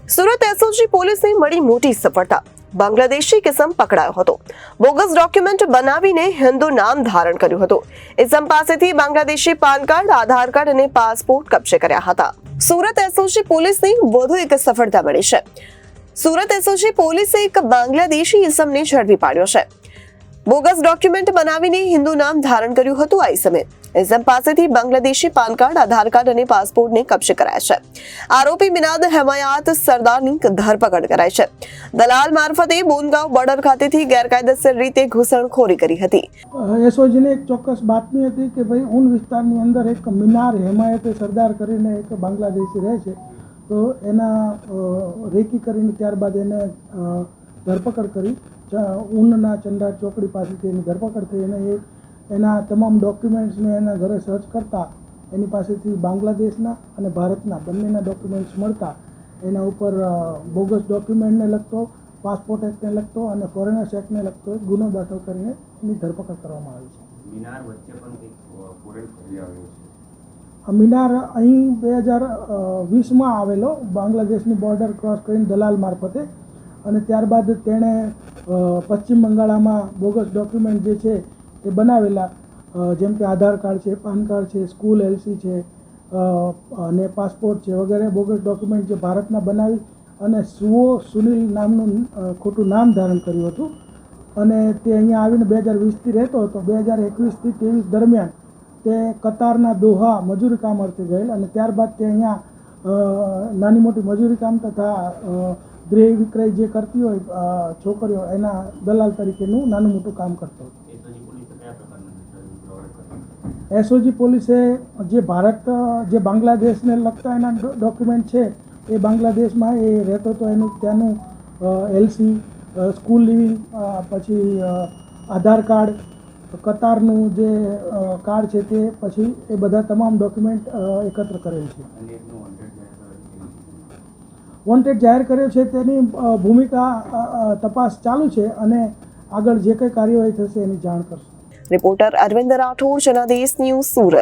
Surat SOG પોલીસને મળી મોટી સફળતા। બાંગ્લાદેશી કિસમ પકડાયો હતો। બોગસ ડોક્યુમેન્ટ બનાવીને હિન્દુ નામ ધારણ કર્યું હતું। ઇસમ પાસેથી બાંગ્લાદેશી પાન કાર્ડ, આધાર કાર્ડ અને પાસપોર્ટ કબજે કર્યા હતા। સુરત એસઓજી પોલીસને વધુ એક સફળતા મળી છે। સુરત એસઓજી પોલીસે એક બાંગ્લાદેશી ઇસમને ઝડપી પાડ્યો છે। બોગસ ડોક્યુમેન્ટ બનાવીને હિન્દુ નામ ધારણ કર્યું હતું। આ ઇસમે ઇસમ પાસેથી બાંગ્લાદેશી પાન કાર્ડ, આધાર કાર્ડ અને પાસપોર્ટને કબજે કરાયા છે। આરોપી મિનાદ હેમાયાત સરદારની ધરપકડ કરાઈ છે। દલાલ મારફતે બોનગાંવ બોર્ડર ખાતેથી ગેરકાયદેસર રીતે ઘૂસણખોરી કરી હતી। એસઓજીને એક ચોક્કસ બાતમી હતી કે ભાઈ ઊન વિસ્તારની અંદર એક મિનાર હેમાયતે સરદાર કરીને એક બાંગ્લાદેશી રહે છે, તો એના રેકી કરીને ત્યારબાદ એને ધરપકડ કરી। ઊનના ચંડા ચોકડી પાસેથી એની ધરપકડ થઈ અને એના તમામ ડોક્યુમેન્ટ્સને એના ઘરે સર્ચ કરતા એની પાસેથી બાંગ્લાદેશના અને ભારતના બંનેના ડોક્યુમેન્ટ્સ મળતા એના ઉપર બોગસ ડોક્યુમેન્ટને લગતો, પાસપોર્ટ એક્ટને લગતો અને ફોરેનર્સ એક્ટને લગતો એક ગુનો દાખલ કરીને એની ધરપકડ કરવામાં આવી છે। મિનાર વચ્ચે પણ એક ફોરેન ફરી આવ્યો છે। મિનાર અહીં 2020માં આવેલો, બાંગ્લાદેશની બોર્ડર ક્રોસ કરીને દલાલ મારફતે, અને ત્યારબાદ તેણે પશ્ચિમ બંગાળમાં બોગસ ડોક્યુમેન્ટ જે છે એ બનાવેલા, જેમ કે આધાર કાર્ડ છે, પાન કાર્ડ છે, સ્કૂલ એલસી છે અને પાસપોર્ટ છે વગેરે બોગસ ડોક્યુમેન્ટ જે ભારતના બનાવી અને સુનિલ નામનું ખોટું નામ ધારણ કર્યું હતું અને તે અહીંયા આવીને 2020થી રહેતો હતો। 2021થી 23 દરમિયાન તે કતારના દોહા મજૂરી કામ અર્થે ગયેલ અને ત્યારબાદ તે અહીંયા નાની મોટી મજૂરી કામ તથા ગૃહ વિક્રય જે કરતી હોય છોકરીઓ એના દલાલ તરીકેનું નાનું મોટું કામ કરતો હતો। એસઓજી પોલીસે જે બાંગ્લાદેશને લગતા એના ડોક્યુમેન્ટ છે એ બાંગ્લાદેશમાં એ રહેતો હતો એનું ત્યાંનું એલસી, સ્કૂલ લિવિંગ, પછી આધાર કાર્ડ, કતારનું જે કાર્ડ છે તે, પછી એ બધા તમામ ડોક્યુમેન્ટ એકત્ર કરેલ છે। વોન્ટેડ જાહેર કર્યો છે, તેની ભૂમિકા તપાસ ચાલુ છે અને આગળ જે કંઈ કાર્યવાહી થશે એની જાણ કરશે। Reporter Arvind Rathod, Janadesh news, Surat.